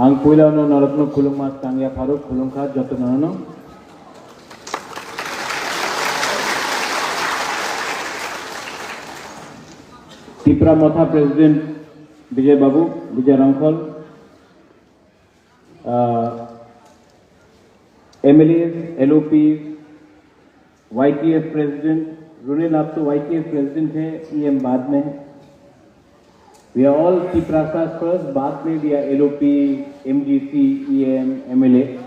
आं पुइलावनो नरकनो खुलुममा सांगिया फारो खुलुमखा जतनानो Tripura Motha president Vijay Babu Vijay Rankhal MLA LOP YTF president Runil आप तो वाईटीएफ प्रेसिडेंट है ईएम बाद में है we are all Tripura first बाद में we are LOP MGC EM MLA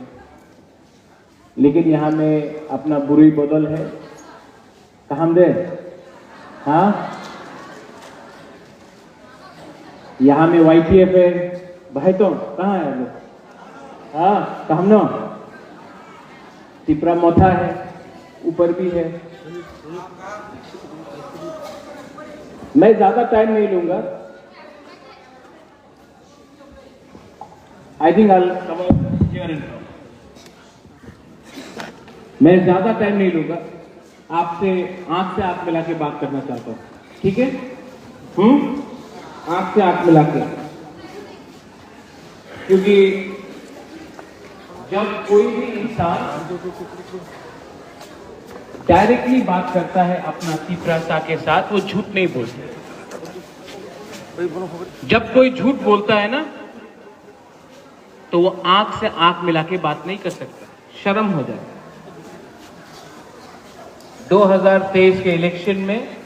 लेकिन यहाँ में अपना बुरी बदल है कहाँ दे हाँ यहाँ में वाईटीएफ है भाई तो कहाँ है लोग हाँ कहाँ ना त्रिपुरा मोथा है ऊपर भी है मैं ज्यादा टाइम नहीं लूंगा आई थिंक मैं ज्यादा टाइम नहीं लूंगा आपसे आंख से आंख मिला के बात करना चाहता हूं ठीक है आंख से आंख मिला के क्योंकि जब कोई भी इंसान डायरेक्टली बात करता है अपना त्रिपुरा के साथ वो झूठ नहीं बोलता जब कोई झूठ बोलता है ना तो वो आंख से आंख मिला के बात नहीं कर सकता शर्म हो जाए 2023 के इलेक्शन में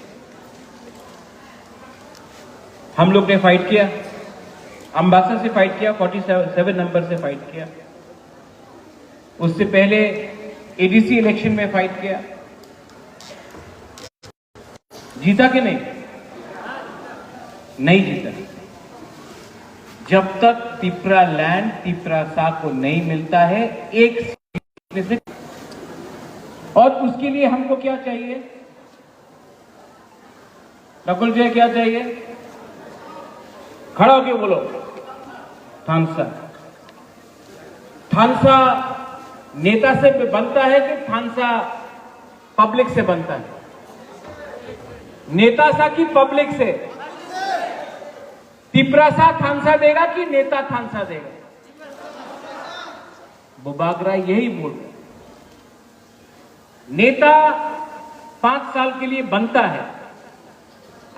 हम लोग ने फाइट किया अंबासा से फाइट किया 47 नंबर से फाइट किया उससे पहले एडीसी इलेक्शन में फाइट किया जीता कि नहीं जीता जब तक त्रिपुरा लैंड त्रिपुरा को नहीं मिलता है एक से और उसके लिए हमको क्या चाहिए नकुल जी क्या चाहिए खड़ा होके बोलो थानसा नेता से बनता है कि थानसा पब्लिक से बनता है नेता सा की पब्लिक से त्रिपुरा थानसा देगा कि नेता थानसा देगा बुबागरा यही बोल रहे नेता 5 साल के लिए बनता है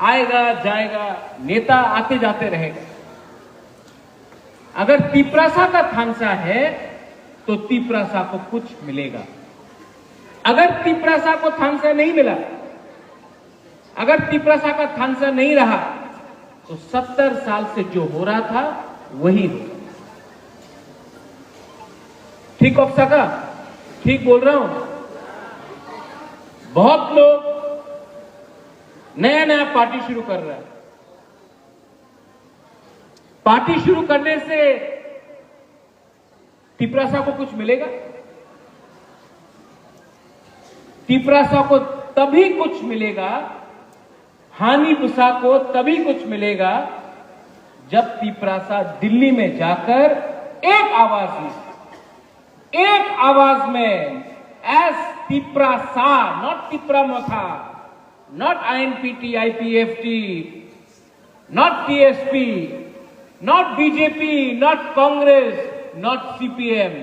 आएगा जाएगा नेता आते जाते रहेगा अगर त्रिपुरा का थानसा है तो त्रिपुरा को कुछ मिलेगा अगर त्रिपुरा को थानसा नहीं मिला अगर त्रिपुरा का थानसा नहीं रहा तो 70 साल से जो हो रहा था वही हो ठीक ऑप्शा ठीक बोल रहा हूं बहुत लोग नया पार्टी शुरू कर रहा है पार्टी शुरू करने से त्रिपुरा को कुछ मिलेगा त्रिपुरा को तभी कुछ मिलेगा हानि बुसा को तभी कुछ मिलेगा जब त्रिपुरा दिल्ली में जाकर एक आवाज में as Tripura not Tripura Motha not INPT IPFT not TSP not BJP not Congress not CPM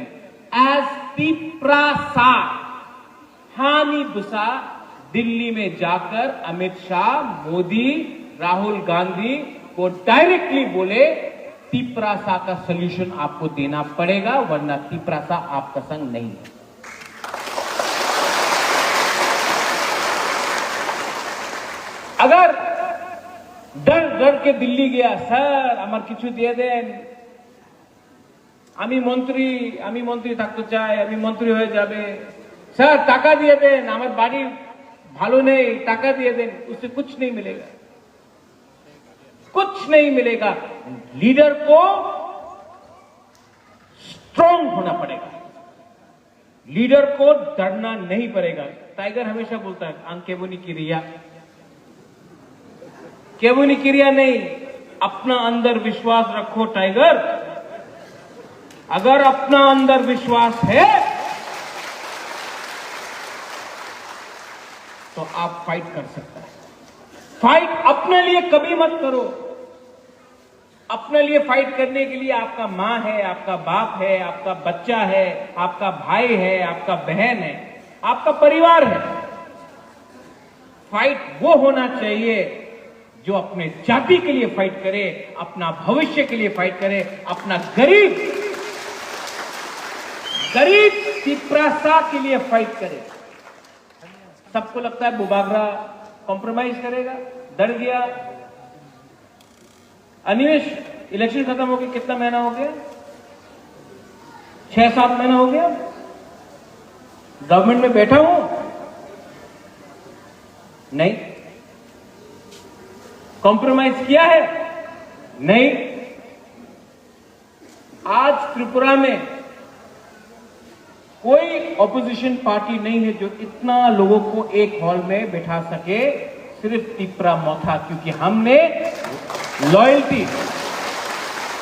as Tripura हानि बुसा दिल्ली में जाकर अमित शाह मोदी राहुल गांधी को डायरेक्टली बोले त्रिपुरा का सॉल्यूशन आपको देना पड़ेगा वरना त्रिपुरा आपका संग नहीं है अगर डर के दिल्ली गया सर আমার কিছু দিয়ে দেন আমি মন্ত্রী থাকতে চাই আমি মন্ত্রী হয়ে যাবে স্যার টাকা দিয়ে দেন আমার বাড়ি ভালো নেই টাকা দিয়ে দেন उससे कुछ नहीं मिलेगा लीडर को स्ट्रांग होना पड़ेगा लीडर को डरना नहीं पड़ेगा टाइगर हमेशा बोलता है अंकेबुनी क्रिया नहीं अपना अंदर विश्वास रखो टाइगर अगर अपना अंदर विश्वास है तो आप फाइट कर सकते हैं फाइट अपने लिए कभी मत करो अपने लिए फाइट करने के लिए आपका मां है, आपका बाप है, आपका बच्चा है, आपका भाई है, आपका बहन है, आपका परिवार है। फाइट वो होना चाहिए जो अपने जाति के लिए फाइट करे, अपना भविष्य के लिए फाइट करे, अपना गरीब तिपरासा के लिए फाइट करे। सबको लगता है बुबागरा कॉम्प्रोमाइज करेगा, डर गया। अनिवेश, इलेक्शन खत्म हो गया, कितना महीना हो गया? 6-7 महीना हो गया गवर्नमेंट में बैठा हूं, नहीं कॉम्प्रोमाइज किया है, नहीं। आज त्रिपुरा में कोई ऑपोजिशन पार्टी नहीं है जो इतना लोगों को एक हॉल में बिठा सके, सिर्फ तिपरा मोथा, क्योंकि हमने लॉयल्टी,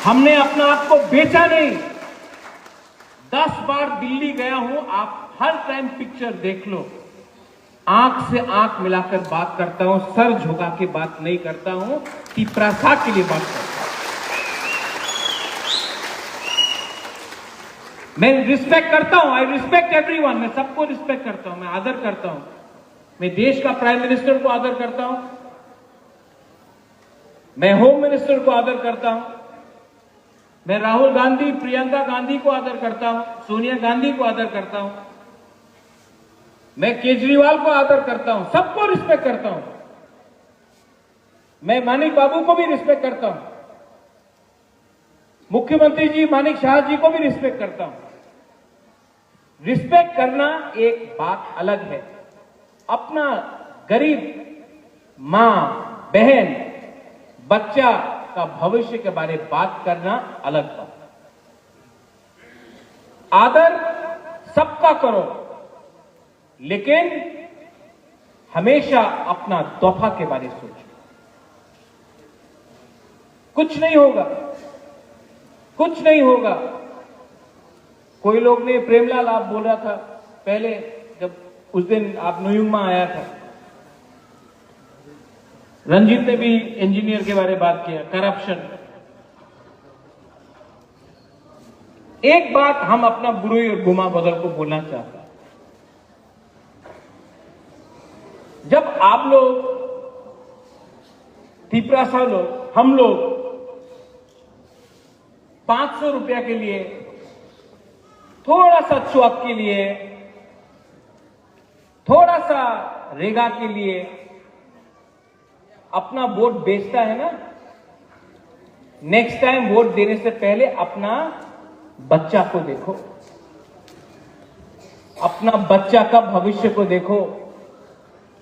हमने अपना आप को बेचा नहीं। 10 बार दिल्ली गया हूं, आप हर टाइम पिक्चर देख लो, आंख से आंख मिलाकर बात करता हूं, सर झुका के बात नहीं करता हूं, तिपरासा के लिए बात करता हूं। मैं रिस्पेक्ट करता हूं, आई रिस्पेक्ट एवरीवन, मैं सबको रिस्पेक्ट करता हूं, मैं आदर करता हूं, मैं देश का प्राइम मिनिस्टर को आदर करता हूं, मैं होम मिनिस्टर को आदर करता हूं, मैं राहुल गांधी, प्रियंका गांधी को आदर करता हूं, सोनिया गांधी को आदर करता हूं, मैं केजरीवाल को आदर करता हूं, सबको रिस्पेक्ट करता हूं, मैं मानिक बाबू को भी रिस्पेक्ट करता हूं, मुख्यमंत्री जी मानिक शाह जी को भी रिस्पेक्ट करता हूं। रिस्पेक्ट करना एक बात अलग है, अपना गरीब मां, बहन, बच्चा का भविष्य के बारे में बात करना अलग बात। आदर सबका करो, लेकिन हमेशा अपना तोहफा के बारे में सोचो। कुछ नहीं होगा, कुछ नहीं होगा। कोई लोग ने, प्रेमलाल आप बोल रहा था पहले, जब उस दिन आप न्यूयॉर्क आया था, रंजीत ने भी इंजीनियर के बारे में बात किया, करप्शन। एक बात हम अपना बुरुई और गुमा बदल को बोलना चाहते हैं। जब आप लोग, तिपरासा लोग, हम लोग 500 रुपया के लिए, थोड़ा सा चौक के लिए, थोड़ा सा रेगा के लिए अपना वोट बेचता है ना, नेक्स्ट टाइम वोट देने से पहले अपना बच्चा को देखो, अपना बच्चा का भविष्य को देखो।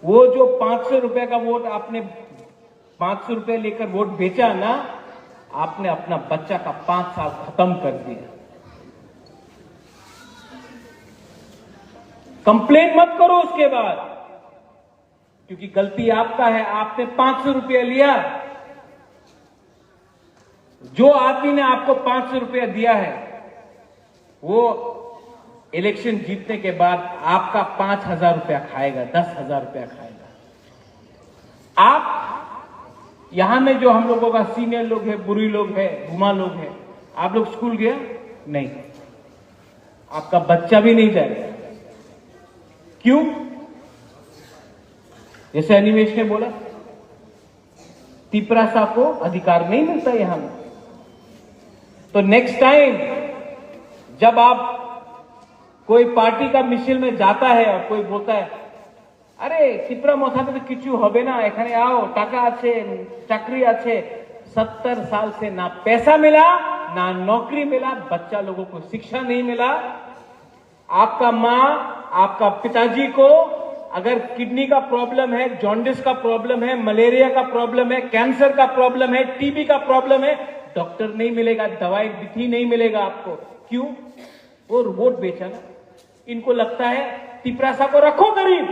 वो जो 500 रुपए का वोट, आपने 500 रुपए लेकर वोट बेचा ना, आपने अपना बच्चा का 5 साल खत्म कर दिया। कंप्लेन मत करो उसके बाद, क्योंकि गलती आपका है, आपने 500 रुपया लिया। जो आदमी ने आपको 500 रुपया दिया है, वो इलेक्शन जीतने के बाद आपका 5,000 रुपया खाएगा, 10,000 रुपया खाएगा। आप यहां में जो हम लोगों का सीनियर लोग है, बुरी लोग है, गुमा लोग है, आप लोग स्कूल गया नहीं, आपका बच्चा भी नहीं जाएगा। क्यों? जैसे अनिमेश ने बोला, तिपरासा को अधिकार नहीं मिलता यहां में। तो नेक्स्ट टाइम जब आप कोई पार्टी का मिছিল में जाता है और कोई बोलता है, अरे तिपरा मोथाते तो किचू होबे ना, एखाने आओ, टाका आछे, चाकरी आछे। 70 साल से ना पैसा मिला, ना नौकरी मिला, बच्चा लोगों को शिक्षा नहीं मिला। आपका मां, आपका पिताजी को अगर किडनी का प्रॉब्लम है, जॉन्डिस का प्रॉब्लम है, मलेरिया का प्रॉब्लम है, कैंसर का प्रॉब्लम है, टीबी का प्रॉब्लम है, डॉक्टर नहीं मिलेगा, दवाई विधि नहीं मिलेगा आपको। क्यों? वो वोट बेचा ना। इनको लगता है तिपरासा को रखो गरीब,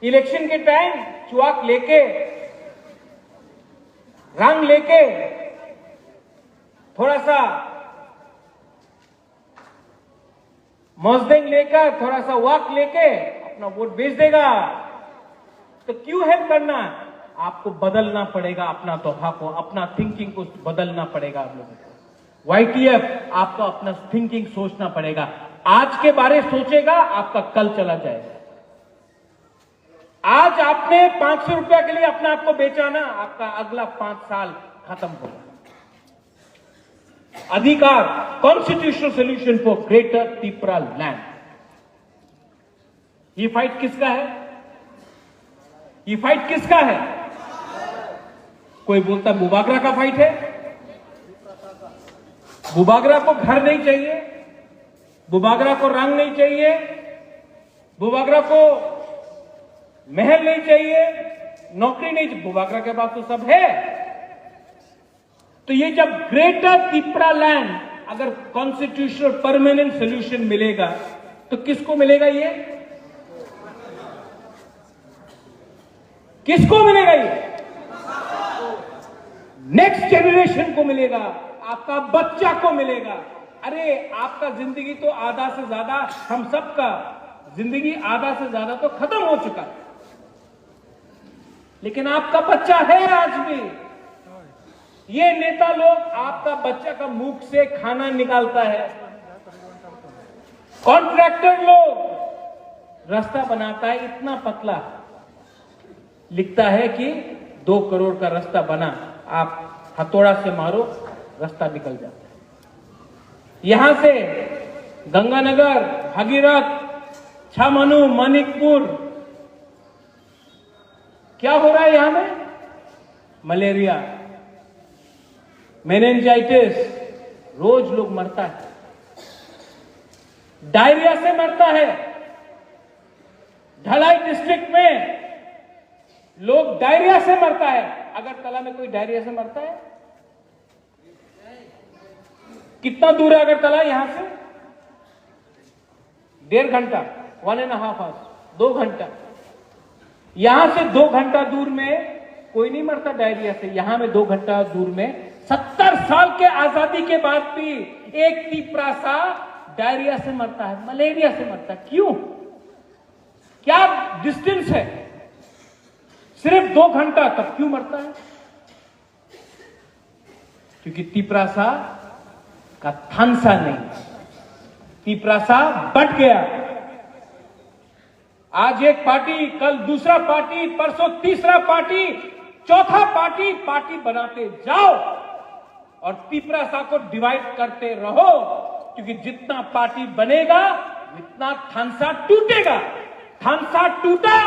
इलेक्शन के टाइम चुआक लेके, रंग लेके, थोड़ा सा मौजदेंग लेकर, थोड़ा सा वाक लेके अपना वोट बेच देगा। तो क्यों हेल्प करना? आपको बदलना पड़ेगा, अपना दोहा को, अपना थिंकिंग को बदलना पड़ेगा आप लोगों को। YTF आपको अपना थिंकिंग सोचना पड़ेगा। आज के बारे सोचेगा, आपका कल चला जाएगा। आज आपने 500 रुपया के लिए अपने आप को बेचा ना, आपका अगला 5 साल खत्म होगा। अधिकार, constitutional solution for greater Tipra land. ये फाइट किसका है? ये फाइट किसका है? कोई बोलता बुबागरा का फाइट है। बुबागरा को घर नहीं चाहिए, बुबागरा को रंग नहीं चाहिए, बुबागरा को महल नहीं चाहिए, नौकरी नहीं चाहिए, बुबागरा के पास तो सब है। तो ये जब ग्रेटर तिपरा लैंड अगर कॉन्स्टिट्यूशनल परमानेंट सोल्यूशन मिलेगा तो किसको मिलेगा? ये किसको मिलेगा? ये नेक्स्ट जनरेशन को मिलेगा, आपका बच्चा को मिलेगा। अरे आपका जिंदगी तो आधा से ज्यादा, हम सबका जिंदगी आधा से ज्यादा तो खत्म हो चुका है, लेकिन आपका बच्चा है आज भी। ये नेता लोग आपका बच्चा का मुख से खाना निकालता है, कॉन्ट्रैक्टर लोग रास्ता बनाता है, इतना पतला लिखता है कि 2 करोड़ का रास्ता बना, आप हथौड़ा से मारो रास्ता निकल जाता है। यहां से गंगानगर, भगीरथ, छामनू, मानिकपुर, क्या हो रहा है यहां में? मलेरिया, मेनिंजाइटिस, रोज लोग मरता है, डायरिया से मरता है। ढलाई डिस्ट्रिक्ट में लोग डायरिया से मरता है। अगरतला में कोई डायरिया से मरता है? कितना दूर है अगरतला यहां से? 1.5 घंटा, 1.5 आवर्स, 2 घंटा। यहां से 2 घंटा दूर में कोई नहीं मरता डायरिया से। यहां में 2 घंटा दूर में 70 साल के आजादी के बाद भी एक तिपरासा डायरिया से मरता है, मलेरिया से मरता है। क्यों? क्या डिस्टेंस है? सिर्फ 2 घंटा, तब क्यों मरता है? क्योंकि तिपरासा का थानसा नहीं, तिपरासा बट गया। आज एक पार्टी, कल दूसरा पार्टी, परसों तीसरा पार्टी, चौथा पार्टी बनाते जाओ और तिपरासा को डिवाइड करते रहो, क्योंकि जितना पार्टी बनेगा उतना थानसा टूटेगा। थानसा टूटा,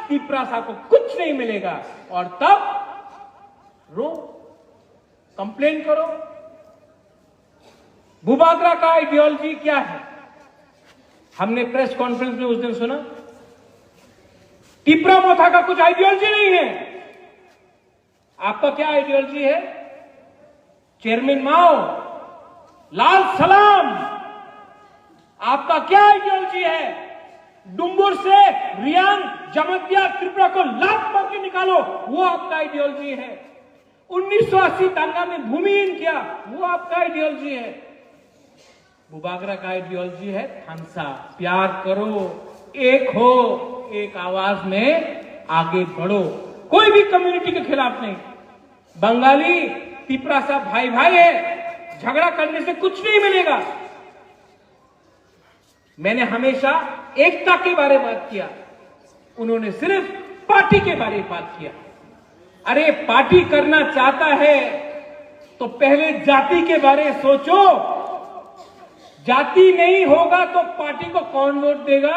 तिपरासा को कुछ नहीं मिलेगा, और तब रो, कंप्लेन करो। बुबागरा का आइडियोलॉजी क्या है? हमने प्रेस कॉन्फ्रेंस में उस दिन सुना, तिपरा मोथा का कुछ आइडियोलॉजी नहीं है। आपका क्या आइडियोलॉजी है? चेयरमैन माओ, लाल सलाम, आपका क्या आइडियोलॉजी है? डुम्बुर से रियांग, जमतिया, त्रिपुरा को लात मार के निकालो, वो आपका आइडियोलॉजी है। 1980 दंगा में भूमिहीन किया, वो आपका आइडियोलॉजी है। बुबागरा का आइडियोलॉजी है थानसा, प्यार करो, एक हो, एक आवाज में आगे बढ़ो, कोई भी कम्युनिटी के खिलाफ नहीं। बंगाली तिपरासा भाई भाई है, झगड़ा करने से कुछ नहीं मिलेगा। मैंने हमेशा एकता के बारे में बात किया, उन्होंने सिर्फ पार्टी के बारे में बात किया। अरे पार्टी करना चाहता है तो पहले जाति के बारे में सोचो। जाति नहीं होगा तो पार्टी को कौन वोट देगा?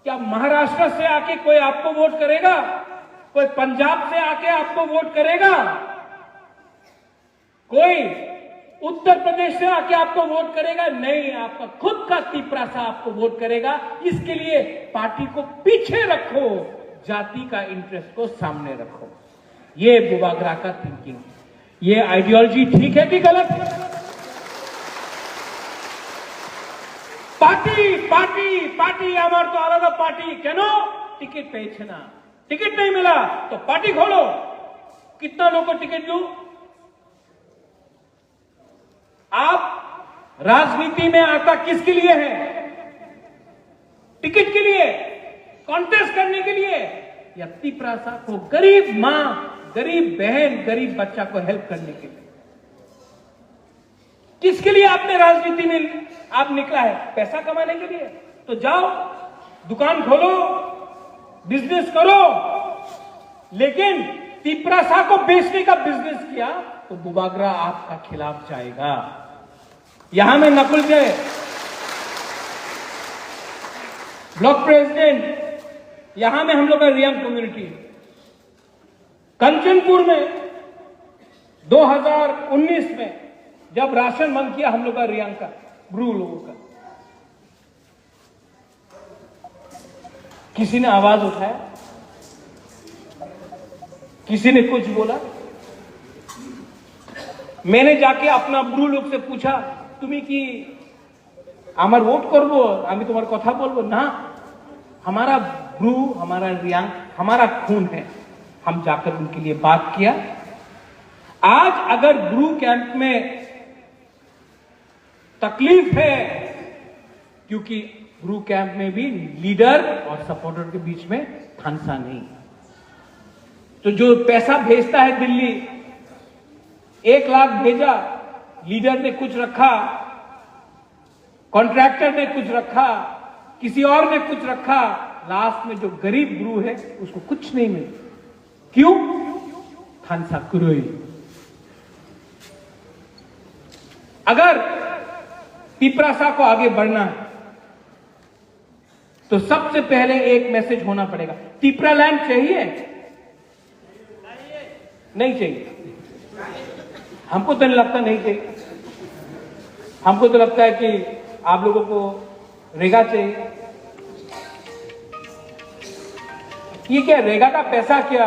क्या महाराष्ट्र से आके कोई आपको वोट करेगा? कोई पंजाब से आके आपको वोट करेगा? कोई उत्तर प्रदेश से आके आपको वोट करेगा? नहीं, आपका खुद का तिपरासा आपको वोट करेगा। इसके लिए पार्टी को पीछे रखो, जाति का इंटरेस्ट को सामने रखो। ये बुबागरा का थिंकिंग। ये आइडियोलॉजी ठीक है कि गलत है? पार्टी पार्टी पार्टी আমার तो আলাদা पार्टी क्यों? टिकट पेয়েছে ना, टिकट नहीं मिला तो पार्टी खोलो। कितना लोगों को टिकट दूं? आप राजनीति में आता किसके लिए है? टिकट के लिए, कॉन्टेस्ट करने के लिए। या तिपरासा को गरीब मां, गरीब बहन, गरीब बच्चा को हेल्प करने के लिए? किसके लिए आपने राजनीति में आप निकला है? पैसा कमाने के लिए? तो जाओ, दुकान खोलो, बिजनेस करो, लेकिन तिपरासा को बेचने का बिजनेस किया तो बुबागरा आपका खिलाफ जाएगा। यहां में नकुल जय, ब्लॉक प्रेसिडेंट, यहां में हम लोग का रियांग कम्युनिटी, कंचनपुर में 2019 में जब राशन बंद किया हम लोग का रियांग का, ब्रू लोगों का, किसी ने आवाज उठाया? किसी ने कुछ बोला? मैंने जाके अपना ब्रू लोग से पूछा, तुम्हें कि আমার वोट করবো, আমি তোমার কথা বলবো না, हमारा ब्रू, हमारा रियांग, हमारा खून है। हम जाकर उनके लिए बात किया। आज अगर ब्रू कैंप में तकलीफ है, क्योंकि ब्रू कैंप में भी लीडर और सपोर्टर के बीच में थानसा नहीं, तो जो पैसा भेजता है दिल्ली, 1 लाख भेजा, लीडर ने कुछ रखा, कॉन्ट्रैक्टर ने कुछ रखा, किसी और ने कुछ रखा, लास्ट में जो गरीब ब्रू है उसको कुछ नहीं मिला। क्यों? थानसा कुरोई। अगर तिपरासा को आगे बढ़ना है तो सबसे पहले एक मैसेज होना पड़ेगा। तिपरा लैंड चाहिए? नहीं चाहिए? हमको तो नहीं लगता नहीं चाहिए। हमको तो लगता है कि आप लोगों को रेगा चाहिए। ये क्या रेगा का पैसा, क्या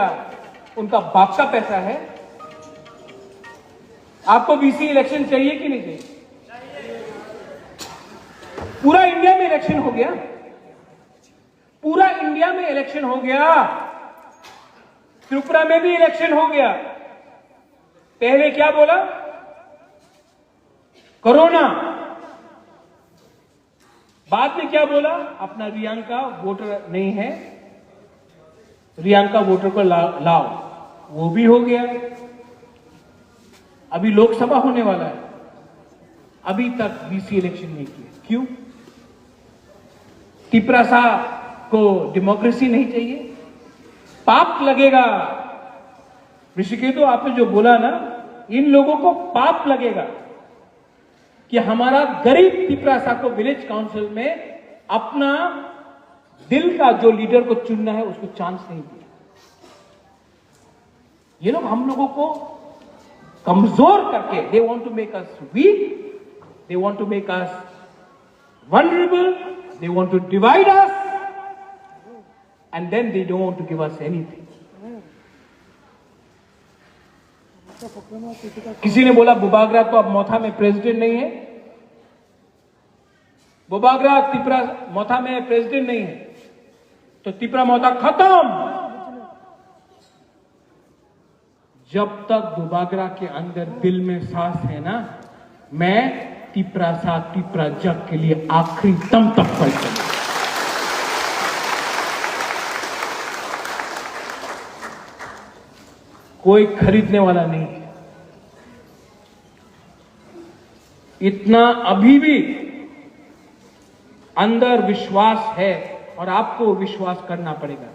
उनका बाप का पैसा है? आपको बीसी इलेक्शन चाहिए कि नहीं चाहिए? पूरा इंडिया में इलेक्शन हो गया, पूरा इंडिया में इलेक्शन हो गया, त्रिपुरा में भी इलेक्शन हो गया। पहले क्या बोला? कोरोना। बाद में क्या बोला? अपना रियांग का वोटर नहीं है, रियांग का वोटर को लाओ। वो भी हो गया। अभी लोकसभा होने वाला है, अभी तक बीसी इलेक्शन नहीं किया। क्यों? तिपरासा को डेमोक्रेसी नहीं चाहिए? पाप लगेगा। ऋषिकेतु, आपने जो बोला ना, इन लोगों को पाप लगेगा कि हमारा गरीब तिपरासा को विलेज काउंसिल में अपना दिल का जो लीडर को चुनना है उसको चांस नहीं दिया। ये लोग हम लोगों को कमजोर करके, they want to make us weak, they want to make us vulnerable, they want to divide us, and then they don't want to give us anything. किसी ने बोला बुबागरा तो अब मोथा में प्रेसिडेंट नहीं है। बुबागरा तिपरा मोथा में प्रेसिडेंट नहीं है तो तिपरा मोथा खत्म। जब तक बुबागरा के अंदर दिल में सांस है ना, मैं तिपरासा तिपरा जग के लिए आखिरी दम तक फाइट करूंगा। कोई खरीदने वाला नहीं है। इतना अभी भी अंदर विश्वास है और आपको विश्वास करना पड़ेगा,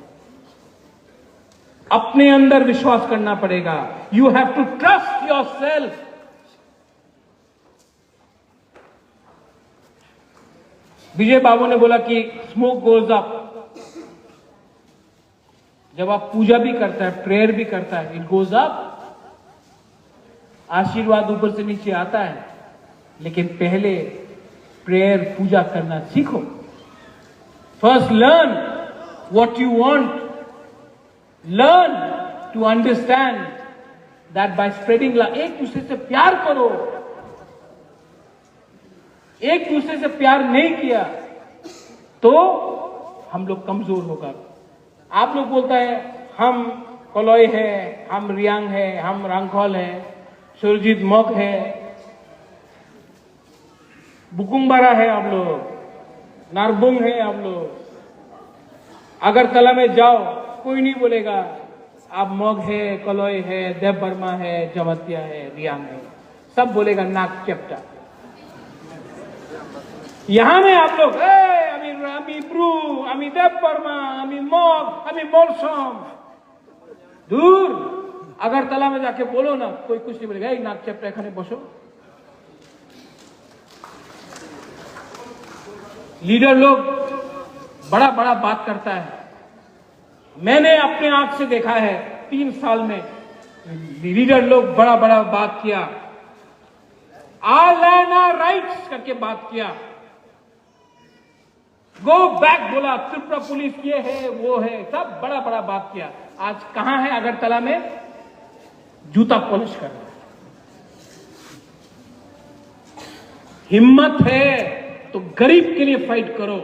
अपने अंदर विश्वास करना पड़ेगा। You have to trust yourself. Vijay Babu ने बोला कि स्मोक गोज अप। जब आप पूजा भी करता है, प्रेयर भी करता है, इट गोज अप। आशीर्वाद ऊपर से नीचे आता है, लेकिन पहले प्रेयर पूजा करना सीखो। First learn what you want, learn to understand that by spreading love. एक दूसरे से प्यार करो। एक दूसरे से प्यार नहीं किया तो हम लोग कमजोर होगा। आप लोग बोलता है हम कलोई है, हम रियांग है, हम रांगखोल है, सुरजीत मग है, बुकुंबारा है, आप लोग नारबुंग है, आप लोग अगरतला में जाओ कोई नहीं बोलेगा आप मग है, कलोई है, देव वर्मा है, जवतिया है, रियांग है, सब बोलेगा नाक चेप्टा। यहां में आप लोग अमी ब्रू, अमी देव वर्मा, अमी मग, अमी मोलसोम, दूर अगरतला में जाके बोलो ना, कोई कुछ नहीं बोलेगा, नाक चेप्टा एखाने बसो। लीडर लोग बड़ा बड़ा बात करता है। मैंने अपने आंख से देखा है 3 साल में लीडर लोग बड़ा बड़ा बात किया, ऑल लैंड आर राइट्स करके बात किया, गो बैक बोला, त्रिपुरा पुलिस ये है वो है, सब बड़ा बड़ा बात किया। आज कहां है? अगरतला में जूता पॉलिश कर रहा है। हिम्मत है तो गरीब के लिए फाइट करो,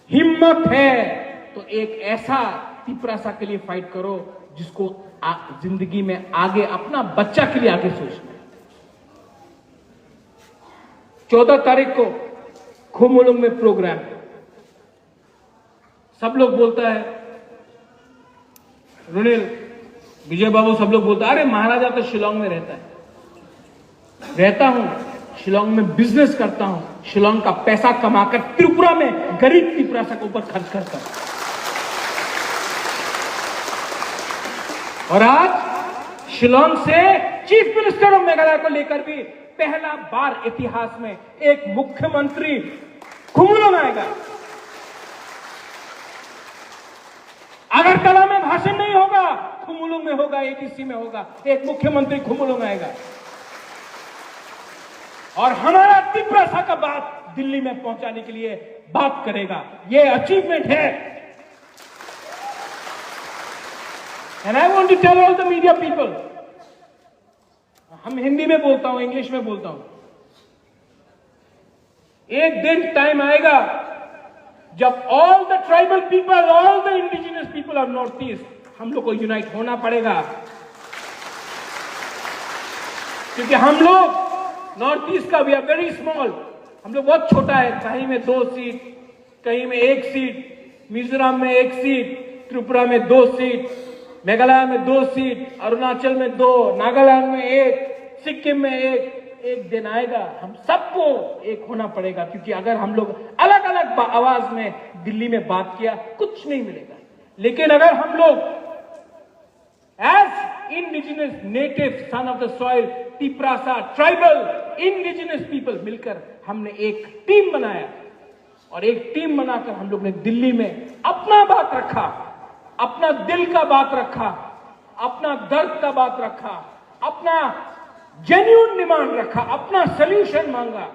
हिम्मत है तो एक ऐसा तिपरासा के लिए फाइट करो जिसको जिंदगी में आगे अपना बच्चा के लिए आगे सोचना है। 14 तारीख को खुमुलुंग में प्रोग्राम, सब लोग बोलता है, रुनिल, विजय बाबू सब लोग बोलता है, अरे महाराजा तो शिलोंग में रहता है। रहता हूं, शिलोंग में बिजनेस करता हूं, शिलोंग का पैसा कमाकर त्रिपुरा में गरीब तिपरासा के ऊपर खर्च करता हूं। और आज शिलोंग से चीफ मिनिस्टर ऑफ मेघालय को लेकर भी पहला बार इतिहास में एक मुख्यमंत्री खुमुलुंग आएगा। अगरतला में भाषण नहीं होगा, खुमुलुंग में होगा, एडीसी में होगा, एक मुख्यमंत्री खुमुलुंग आएगा और हमारा तिपरासा का बात दिल्ली में पहुंचाने के लिए बात करेगा। ये अचीवमेंट है। And I want to tell all the media people, हम हिंदी में बोलता हूं, इंग्लिश में बोलता हूं, एक दिन टाइम आएगा जब all the tribal people, all the indigenous people of north east, हम लोग को यूनाइट होना पड़ेगा। क्योंकि हम लोग नॉर्थ ईस्ट का वी आर वेरी स्मॉल, हम लोग बहुत छोटा है। कहीं में 2 सीट, कहीं में 1 सीट, मिजोरम में 1 सीट, त्रिपुरा में 2 सीट, मेघालय में 2 सीट, अरुणाचल में 2, नागालैंड में 1, सिक्किम में 1। एक दिन आएगा हम सबको एक होना पड़ेगा, क्योंकि अगर हम लोग अलग अलग आवाज में दिल्ली में बात किया कुछ नहीं मिलेगा। लेकिन अगर हम लोग as indigenous native son of the soil, Tiprasa tribal indigenous people मिलकर हमने एक टीम बनाया और एक टीम बनाकर हम लोग ने दिल्ली में अपना बात रखा, अपना दिल का बात रखा, अपना दर्द का बात रखा, अपना जेन्युइन डिमांड रखा, अपना सॉल्यूशन मांगा,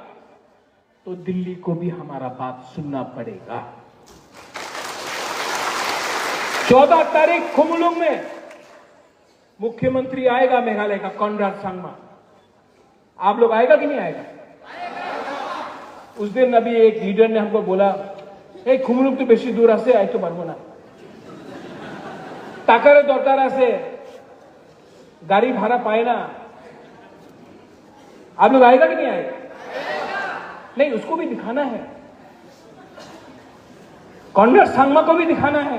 तो दिल्ली को भी हमारा बात सुनना पड़ेगा। 14 तारीख खुमुलुंग में मुख्यमंत्री आएगा मेघालय का, कॉनराड सांगमा। आप लोग आएगा कि नहीं आएगा? उस दिन अभी एक लीडर ने हमको बोला, खुमुलुंग तो बेशी दूर से आए तो पारबो ना, ताकारे दरकारा से गाड़ी भाड़ा पाए ना। आप लोग आएगा कि नहीं आएगा? नहीं, उसको भी दिखाना है, कॉनराड सांगमा को भी दिखाना है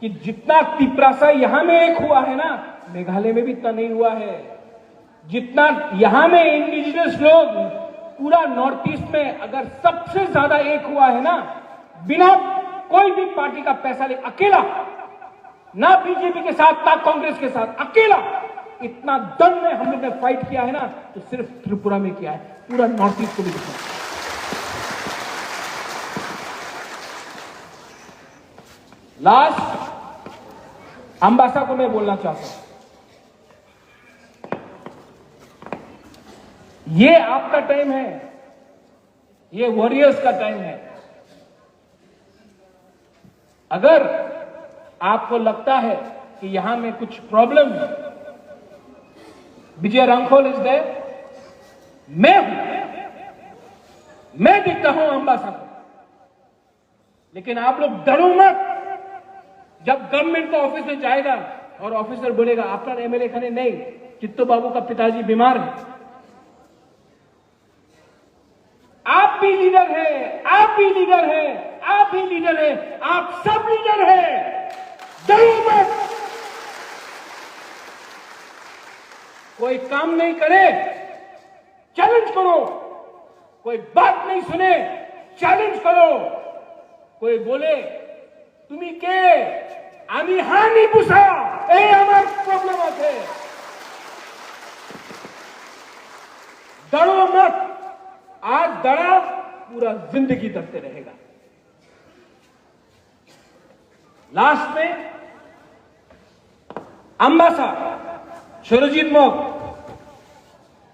कि जितना तिपरासा यहां में एक हुआ है ना, मेघालय में भी इतना नहीं हुआ है। जितना यहां में इंडिजिनस लोग पूरा नॉर्थ ईस्ट में अगर सबसे ज्यादा एक हुआ है ना, बिना कोई भी पार्टी का पैसा ले, अकेला, ना बीजेपी के साथ ना कांग्रेस के साथ, अकेला इतना दम में हम लोग ने फाइट किया है ना, तो सिर्फ त्रिपुरा में किया है, पूरा नॉर्थ ईस्ट को भी दिखा। लास्ट अंबासा को मैं बोलना चाहता हूं, ये आपका टाइम है, ये वॉरियर्स का टाइम है। अगर आपको लगता है कि यहां में कुछ प्रॉब्लम है, विजय रांखोल इज देयर, मैं हूं, मैं दिखता हूं अंबासा को। लेकिन आप लोग डरो मत, जब गवर्नमेंट का ऑफिस में जाएगा और ऑफिसर बोलेगा आपका एमएलए खाने नहीं, चित्तो बाबू का पिताजी बीमार है, आप भी लीडर है, आप भी लीडर है, आप ही लीडर हैं, आप सब लीडर हैं। डरो मत। कोई काम नहीं करे, चैलेंज करो। कोई बात नहीं सुने, चैलेंज करो। कोई बोले তুমি কে, আমি হানি বুঝা, এই আমার প্রবলেম আছে। डरो मत। आज डरा, पूरा जिंदगी डरते रहेगा। लास्ट में अंबासा सुरजीत मग,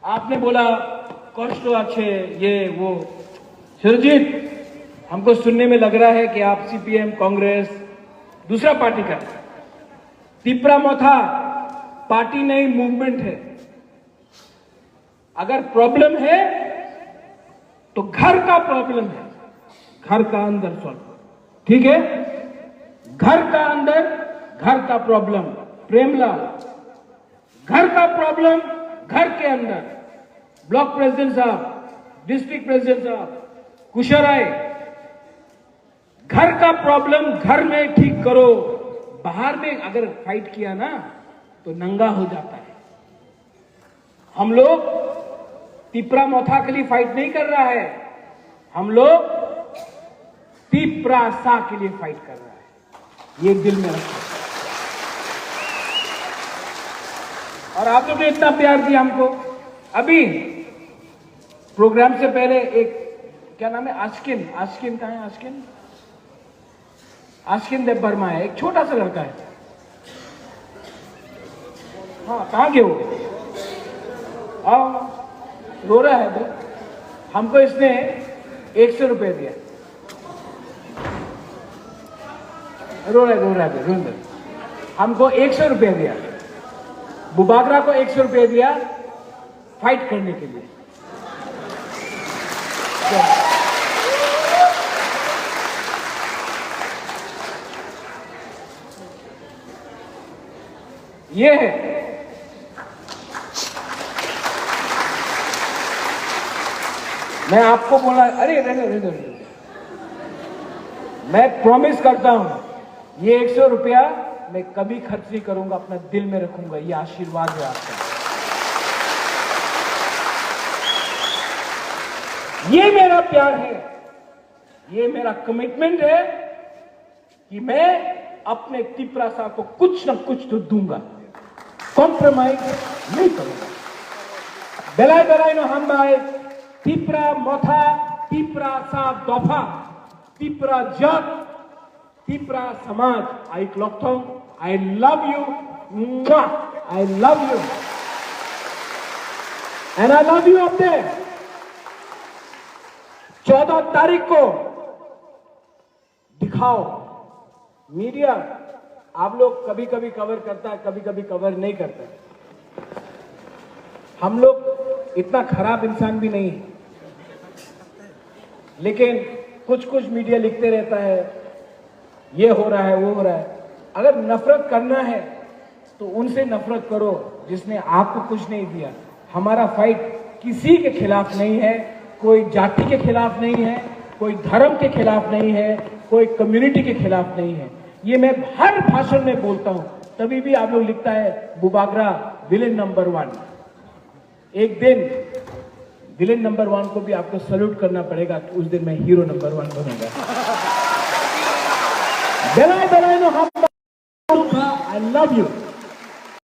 आपने बोला कष्ट अच्छे ये वो। सुरजीत, हमको सुनने में लग रहा है कि आप सीपीएम, कांग्रेस, दूसरा पार्टी का। तिपरा मोथा पार्टी नहीं, मूवमेंट है। अगर प्रॉब्लम है तो घर का प्रॉब्लम है, घर का अंदर सॉल्व। ठीक है, घर का अंदर घर का प्रॉब्लम। प्रेमलाल, घर का प्रॉब्लम घर के अंदर। ब्लॉक प्रेसिडेंट साहब, डिस्ट्रिक्ट प्रेसिडेंट साहब, कुशराय, घर का प्रॉब्लम घर में ठीक करो। बाहर में अगर फाइट किया ना तो नंगा हो जाता है। हम लोग तिपरा मोथा के लिए फाइट नहीं कर रहा है, हम लोग तिपरा सा के लिए फाइट कर रहा है। ये दिल में रखो। और आप लोग ने इतना प्यार दिया हमको। अभी प्रोग्राम से पहले एक, क्या नाम है, आस्किन, आस्किन कहाँ है? आस्किन, आस्किन देव वर्मा है, एक छोटा सा लड़का है। हाँ, कहाँ गए वो? आओ, रो रहा है वो। हमको इसने 100 रुपए दिया। रो रहा है। हमको 100 रुपए दिया। बुबागरा को 100 रुपए दिया फाइट करने के लिए। ये है। मैं आपको बोला, अरे रहने। मैं प्रॉमिस करता हूं ये 100 रुपया मैं कभी खर्च नहीं करूंगा, अपना दिल में रखूंगा। ये आशीर्वाद है आपका। ये मेरा प्यार है, ये मेरा कमिटमेंट है कि मैं अपने तिपरा सा को कुछ ना कुछ तो दूंगा, कॉम्प्रोमाइज नहीं करूंगा। बेलाय नो हम भाई तिपरा मोथा, तिपरा सा दफा, तिपरा जात, तिपरा समाज। आई क्लॉकथोंग, I love you, I love you and I love you. अपने 14 तारीख को दिखाओ। मीडिया आप लोग कभी कभी कवर करता है, कभी कभी कवर नहीं करता है। हम लोग इतना खराब इंसान भी नहीं है, लेकिन कुछ मीडिया लिखते रहता है ये हो रहा है, वो हो रहा है। अगर नफरत करना है तो उनसे नफरत करो जिसने आपको कुछ नहीं दिया। हमारा फाइट किसी के खिलाफ नहीं है, कोई जाति के खिलाफ नहीं है, कोई धर्म के खिलाफ नहीं है, कोई कम्युनिटी के खिलाफ नहीं है। ये मैं हर भाषण में बोलता हूं। तभी भी आप लोग लिखता है बुबागरा विलेन नंबर 1। एक दिन विलेन नंबर 1 को भी आपको सल्यूट करना पड़ेगा, तो उस दिन मैं हीरो नंबर 1 बनूंगा। बेलाय नो हम, आई लव यू।